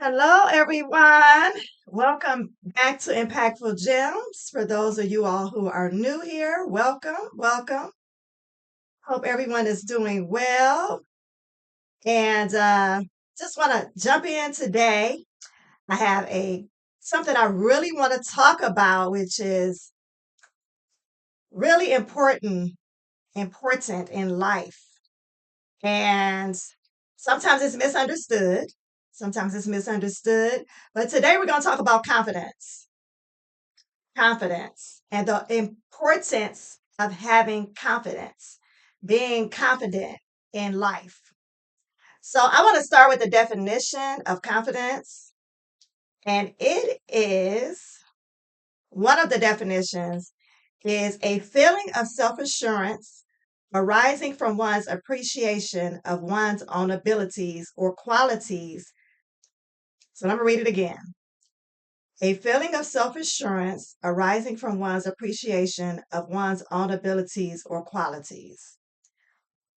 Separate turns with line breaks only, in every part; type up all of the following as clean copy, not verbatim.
Hello, everyone. Welcome back to Impactful Gems. For those of you all who are new here, welcome, welcome. Hope everyone is doing well. And just want to jump in today. I have a something I really want to talk about, which is really important in life. And sometimes it's misunderstood. Sometimes it's misunderstood. But today we're going to talk about confidence and the importance of having confidence, being confident in life. So, I want to start with the definition of confidence, and it is one of the definitions is a feeling of self assurance arising from one's appreciation of one's own abilities or qualities. So, I'm going to read it again. A feeling of self assurance arising from one's appreciation of one's own abilities or qualities.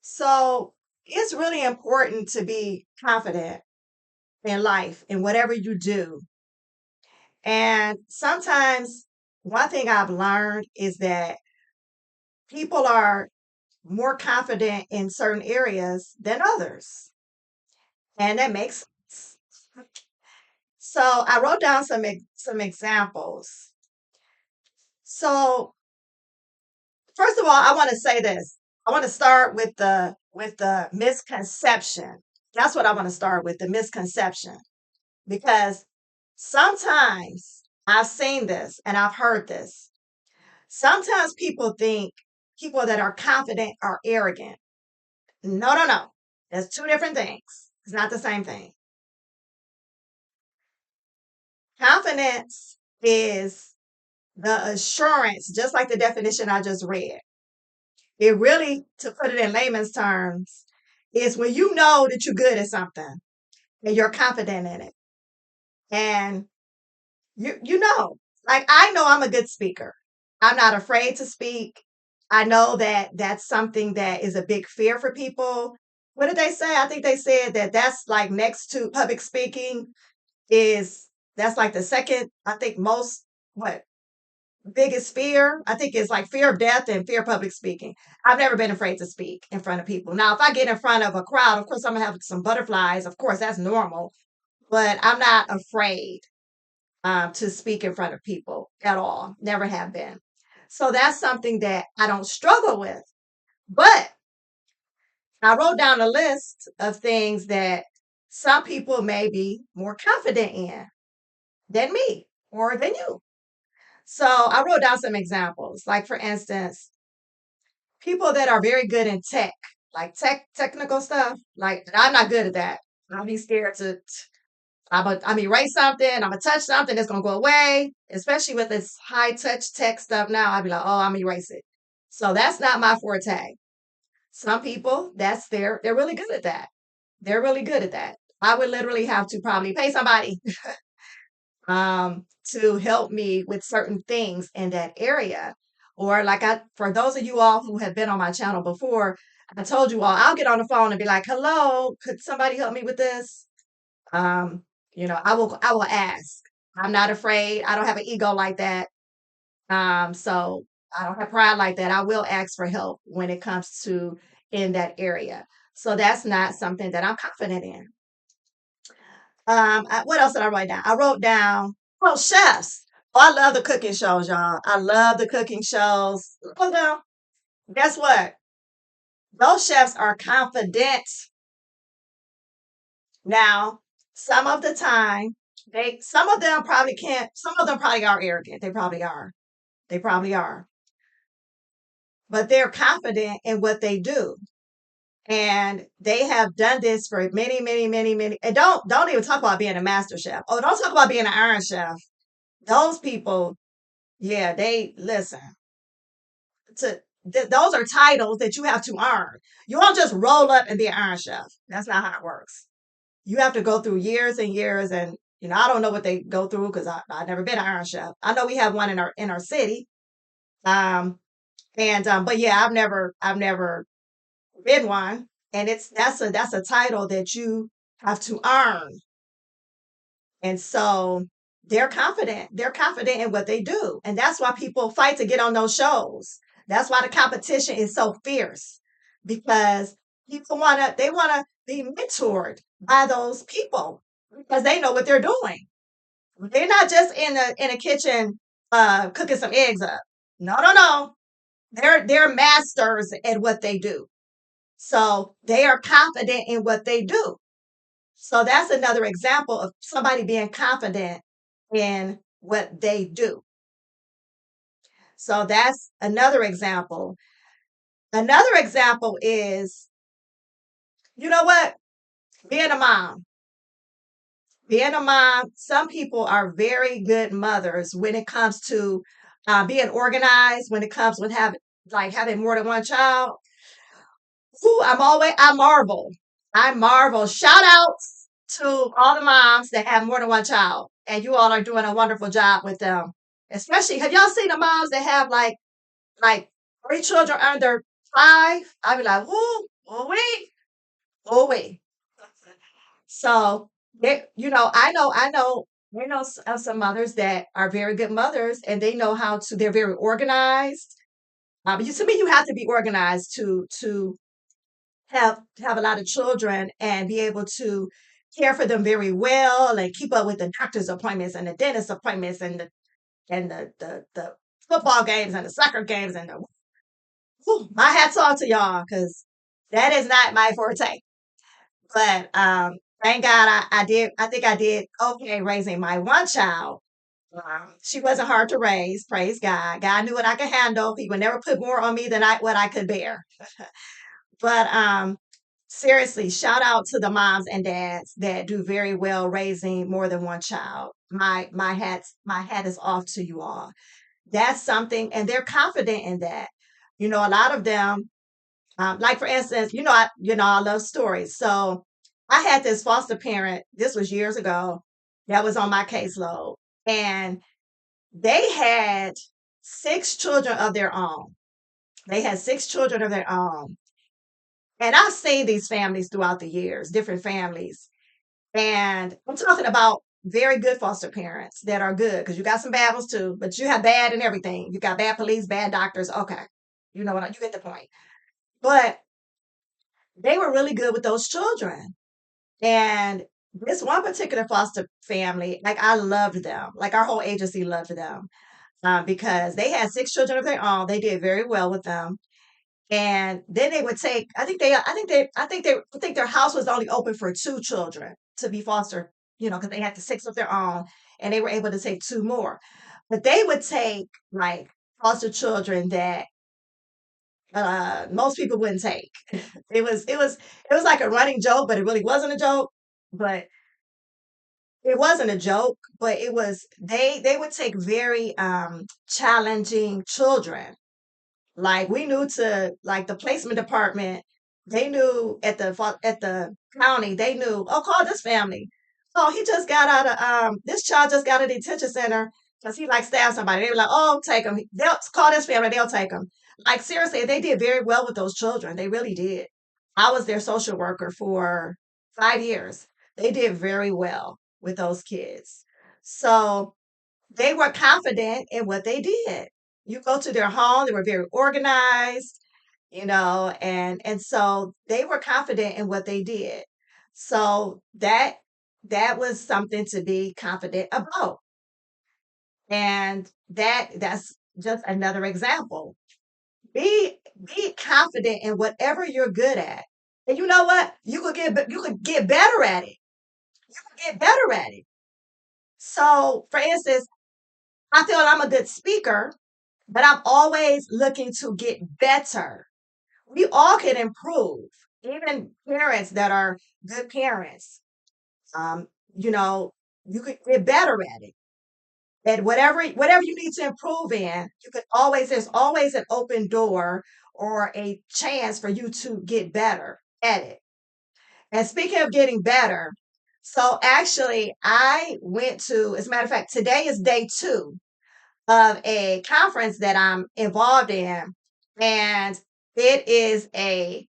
So it's really important to be confident in life, in whatever you do. And sometimes one thing I've learned is that people are more confident in certain areas than others. And that makes sense. So I wrote down some examples. So first of all, I want to say this. I want to start with the misconception. That's what I want to start with, the misconception. Because sometimes I've seen this and I've heard this. Sometimes people think people that are confident are arrogant. No, no, no. That's two different things. It's not the same thing. Confidence is the assurance, just like the definition I just read. It really, to put it in layman's terms, is when you know that you're good at something and you're confident in it. And you know, like I know I'm a good speaker. I'm not afraid to speak. I know that that's something that is a big fear for people. What did they say? I think they said that that's like next to public speaking is that's like the second, I think most what biggest fear. I think it's like fear of death and fear of public speaking. I've never been afraid to speak in front of people. Now, if I get in front of a crowd, of course I'm gonna have some butterflies. Of course, that's normal, but I'm not afraid to speak in front of people at all. Never have been. So that's something that I don't struggle with. But I wrote down a list of things that some people may be more confident in than me or than you. So I wrote down some examples. Like, for instance, people that are very good in tech, like technical stuff. Like, I'm not good at that. I'll be scared to I'm erase something, I'm gonna touch something, it's gonna go away. Especially with this high touch tech stuff now, I'll be like, oh, I'm gonna erase it. So that's not my forte. Some people, they're really good at that. They're really good at that. I would literally have to probably pay somebody to help me with certain things in that area. Or like for those of you all who have been on my channel before, I told you all I'll get on the phone and be like, hello, could somebody help me with this? Um, I will ask. I'm not afraid. I don't have an ego like that. So I don't have pride like that. I will ask for help when it comes to in that area. So that's not something that I'm confident in. What else did I write down? I wrote down, oh, chefs. Oh, I love the cooking shows, y'all. I love the cooking shows. Hold on. Guess what? Those chefs are confident. Now, some of the time, some of them probably can't, some of them probably are arrogant. They probably are. They probably are. But they're confident in what they do. And they have done this for many, many, many, many. And don't even talk about being a master chef. Oh, don't talk about being an iron chef. Those people, yeah, they listen to those are titles that you have to earn. You won't just roll up and be an iron chef. That's not how it works. You have to go through years and years, and I don't know what they go through because I've never been an iron chef. I know we have one in our city, um, and but yeah, I've never been one, and it's that's a title that you have to earn. And so they're confident. They're confident in what they do. And that's why people fight to get on those shows. That's why the competition is so fierce because people they want to be mentored by those people because they know what they're doing. They're not just in a kitchen cooking some eggs up. No, no, no. They're masters at what they do. So they are confident in what they do. So that's another example of somebody being confident in what they do. So that's another example. Another example is, you know what? Being a mom. Being a mom, some people are very good mothers when it comes to being organized, when it comes with having more than one child. Ooh, I marvel. I marvel. Shout outs to all the moms that have more than one child. And you all are doing a wonderful job with them. Especially, have y'all seen the moms that have like three children under five? I'd be like, whoo, oh wait, oh wait. So I know some mothers that are very good mothers and they know how to, they're very organized. To me, you have to be organized to have a lot of children and be able to care for them very well and keep up with the doctor's appointments and the dentist appointments and the football games and the soccer games whew, my hats off to y'all because that is not my forte. But thank God I think I did okay raising my one child. She wasn't hard to raise, praise God. God knew what I could handle. He would never put more on me than what I could bear. But seriously, shout out to the moms and dads that do very well raising more than one child. My hat is off to you all. That's something, and they're confident in that. A lot of them, like for instance, I love stories. So I had this foster parent. This was years ago. That was on my caseload, and they had six children of their own. They had six children of their own, and I've seen these families throughout the years, different families. And I'm talking about very good foster parents that are good because you got some bad ones too, but you have bad and everything. You got bad police, bad doctors. Okay. You get the point. But they were really good with those children. And this one particular foster family, like I loved them. Like our whole agency loved them because they had six children of their own. They did very well with them. And then they would take, I think their house was only open for two children to be foster, because they had the six of their own and they were able to take two more. But they would take like foster children that most people wouldn't take. It was like a running joke, but it really wasn't a joke. But it wasn't a joke, but they would take very challenging children. Like we knew to like the placement department, they knew at the county, they knew, oh, call this family. Oh, he just got out of this child just got out of detention center because he like stabbed somebody. They were like, oh, take him. They'll call this family, they'll take him. Like seriously, they did very well with those children. They really did. I was their social worker for 5 years. They did very well with those kids. So they were confident in what they did. You go to their home, they were very organized, and so they were confident in what they did. So that was something to be confident about. And that's just another example. Be confident in whatever you're good at. And you know what? You could get better at it. You could get better at it. So, for instance, I feel I'm a good speaker, but I'm always looking to get better. We all can improve, even parents that are good parents. Um, you know, you could get better at it. And whatever you need to improve in, there's always an open door or a chance for you to get better at it. And speaking of getting better, so actually I went to, as a matter of fact, today is day two of a conference that I'm involved in. And it is a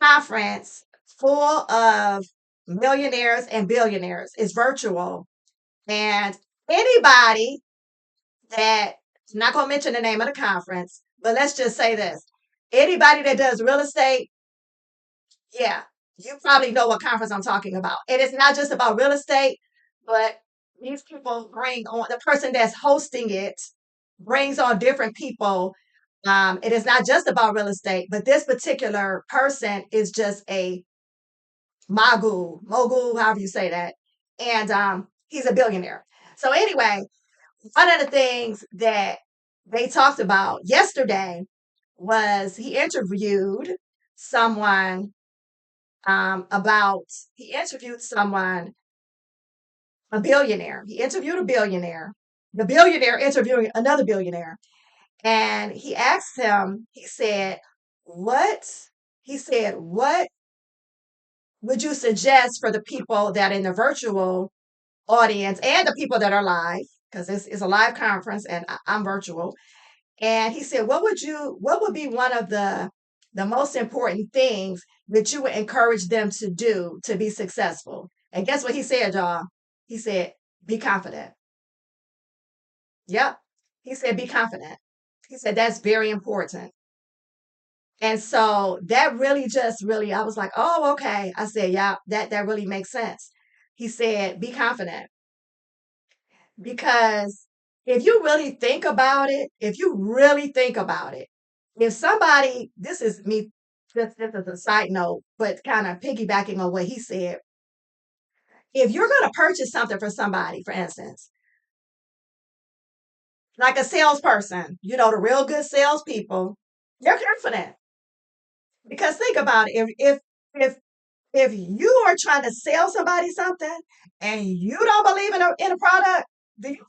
conference full of millionaires and billionaires. It's virtual. And anybody that, I'm not going to mention the name of the conference, but let's just say this: anybody that does real estate, yeah, you probably know what conference I'm talking about. And it's not just about real estate, but these people bring on, the person that's hosting it brings on different people. It is not just about real estate, but this particular person is just a mogul, however you say that. And he's a billionaire. So anyway, one of the things that they talked about yesterday was he interviewed someone about, he interviewed someone, a billionaire. He interviewed a billionaire, the billionaire interviewing another billionaire. And he asked him, he said, what, he said, what would you suggest for the people that in the virtual audience and the people that are live, because this is a live conference and I'm virtual. And he said, what would be one of the most important things that you would encourage them to do to be successful? And guess what he said, y'all? He said, be confident. Yep. He said, be confident. He said, that's very important. And so that really just really, I was like, oh, okay. I said, yeah, that really makes sense. He said, be confident. Because if you really think about it, if you really think about it, if somebody, this is me, just as a side note, but kind of piggybacking on what he said, if you're going to purchase something for somebody, for instance, like a salesperson, the real good salespeople, they're confident. Because think about it, if you are trying to sell somebody something and you don't believe in a product, do you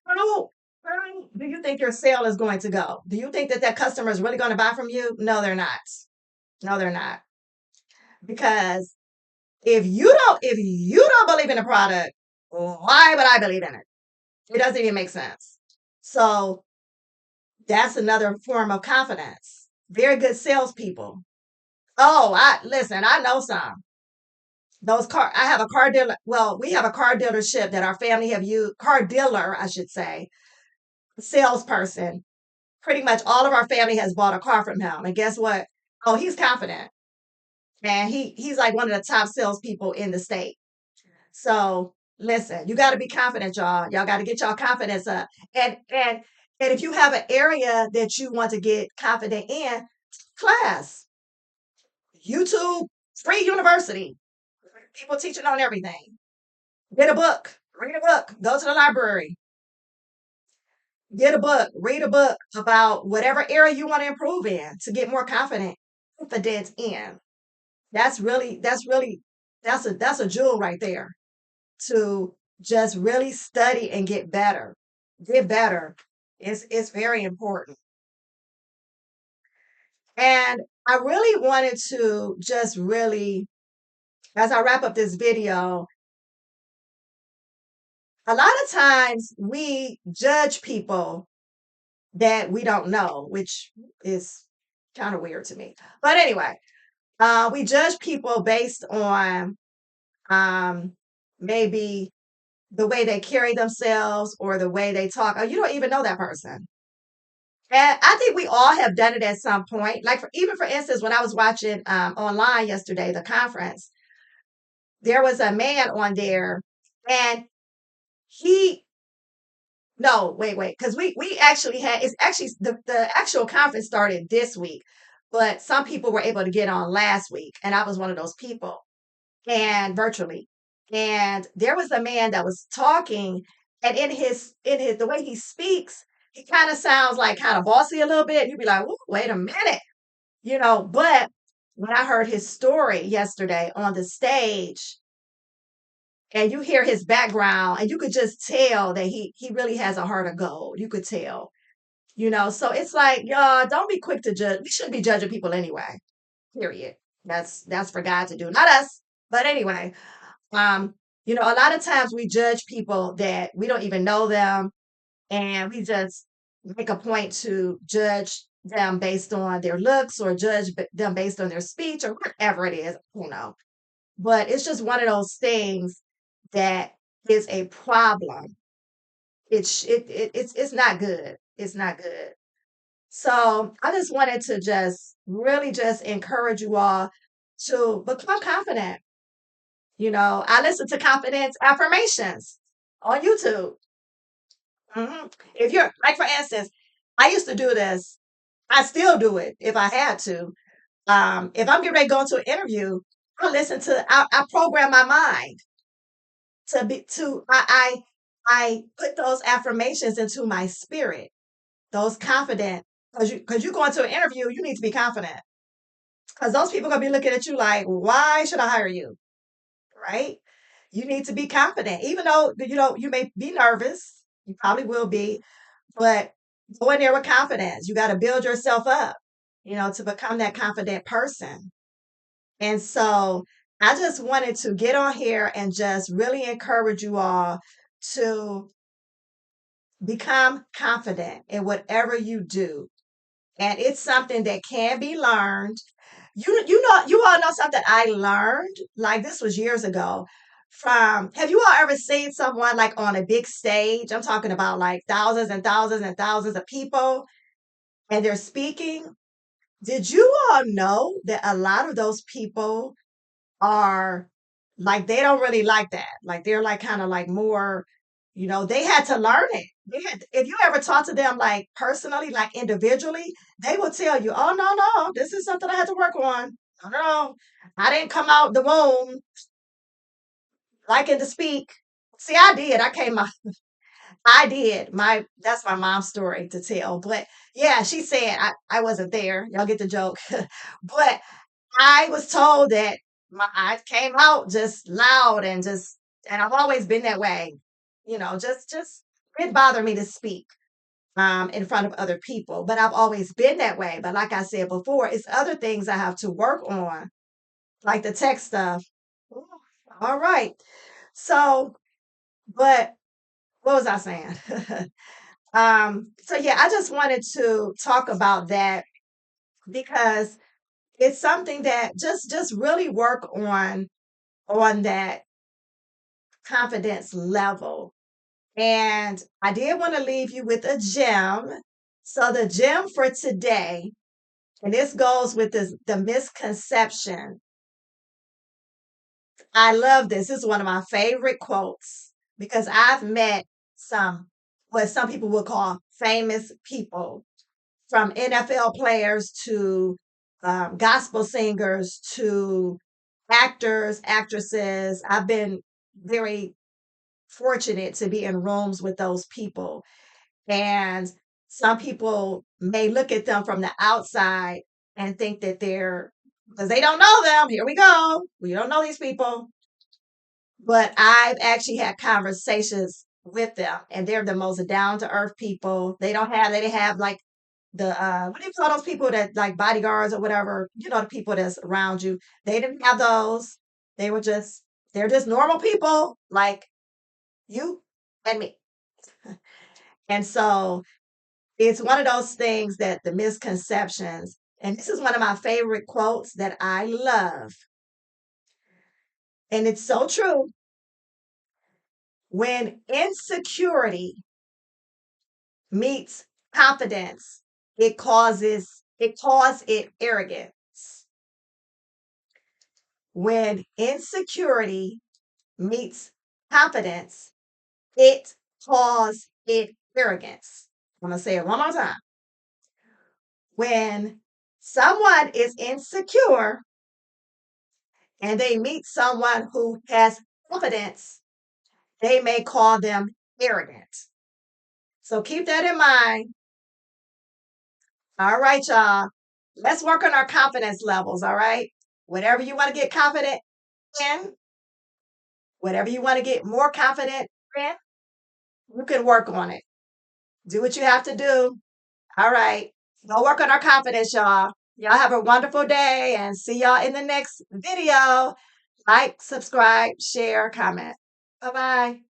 how, how do you think your sale is going to go? Do you think that customer is really going to buy from you? No, they're not. No, they're not. Because if you don't believe in a product, why would I believe in it? It doesn't even make sense. So that's another form of confidence. Very good salespeople. Oh, I listen, I know some. I have a car dealer. Well, we have a car dealership that our family have used, car dealer, I should say, salesperson. Pretty much all of our family has bought a car from him. And guess what? Oh, he's confident. And he's like one of the top salespeople in the state. So listen, you got to be confident, y'all. Y'all got to get y'all confidence up. And if you have an area that you want to get confident in, class, YouTube, free university, people teaching on everything. Get a book, read a book, go to the library, get a book, read a book about whatever area you want to improve in to get more confidence in. That's really that's a jewel right there, to just really study and get better. Get better. It's very important. And I really wanted to just really, as I wrap up this video, a lot of times we judge people that we don't know, which is kind of weird to me. But anyway, we judge people based on um, maybe the way they carry themselves or the way they talk. Oh, you don't even know that person. And I think we all have done it at some point. Like even for instance, when I was watching online yesterday, the conference, there was a man on there, and he no, wait, because we actually had, it's actually the actual conference started this week, but some people were able to get on last week, and I was one of those people, and virtually. And there was a man that was talking, and in his the way he speaks, he kind of sounds like kind of bossy a little bit. You'd be like, "Ooh, wait a minute. But when I heard his story yesterday on the stage, and you hear his background, and you could just tell that he really has a heart of gold. You could tell. So it's like, y'all, don't be quick to judge. We shouldn't be judging people anyway. Period. That's for God to do, not us. But anyway, um, a lot of times we judge people that we don't even know them, and we just make a point to judge them based on their looks or judge them based on their speech or whatever it is. But it's just one of those things that is a problem. It's not good. It's not good. So I just wanted to just really just encourage you all to become confident. I listen to confidence affirmations on YouTube. If you're like, for instance, I used to do this. I still do it if I had to. If I'm getting ready to go into an interview, I program my mind to be to I put those affirmations into my spirit. Those confident, because you go into an interview, you need to be confident. Because those people gonna be looking at you like, why should I hire you? Right? You need to be confident, even though you may be nervous. You probably will be, but go in there with confidence. You got to build yourself up, to become that confident person. And so I just wanted to get on here and just really encourage you all to become confident in whatever you do. And it's something that can be learned. You all know something I learned, like this was years ago. Have you all ever seen someone like on a big stage? I'm talking about like thousands and thousands and thousands of people, and they're speaking. Did you all know that a lot of those people are like, they don't really like that? Like, they're like kind of like more, they had to learn it. If you ever talk to them like personally, like individually, they will tell you, oh, no, no, this is something I had to work on. No, no, I didn't come out the womb liking to speak. See, I did. I did. That's my mom's story to tell. But yeah, she said I wasn't there. Y'all get the joke. But I was told that I came out just loud and I've always been that way. Just it bothered me to speak in front of other people, but I've always been that way. But like I said before, it's other things I have to work on, like the tech stuff. Ooh, all right. So, but what was I saying? So yeah, I just wanted to talk about that because it's something that just really work on that confidence level. And I did want to leave you with a gem. So the gem for today, and this goes with the misconception. I love this. This is one of my favorite quotes because I've met what some people would call famous people, from NFL players to gospel singers to actors, actresses. I've been very fortunate to be in rooms with those people. And some people may look at them from the outside and think that because they don't know them. Here we go. We don't know these people. But I've actually had conversations with them, and they're the most down to earth people. They didn't have like what do you call those people that like bodyguards or whatever, the people that's around you. They didn't have those. They're just normal people like you and me. And so it's one of those things that the misconceptions, and this is one of my favorite quotes that I love, and it's so true. When insecurity meets confidence, it arrogance. When insecurity meets confidence, it calls it arrogance. I'm going to say it one more time. When someone is insecure and they meet someone who has confidence, they may call them arrogant. So keep that in mind. All right, y'all. Let's work on our confidence levels. All right. Whatever you want to get confident in, whatever you want to get more confident in, you can work on it. Do what you have to do. All right. Go work on our confidence, y'all. Y'all have a wonderful day and see y'all in the next video. Like, subscribe, share, comment. Bye bye.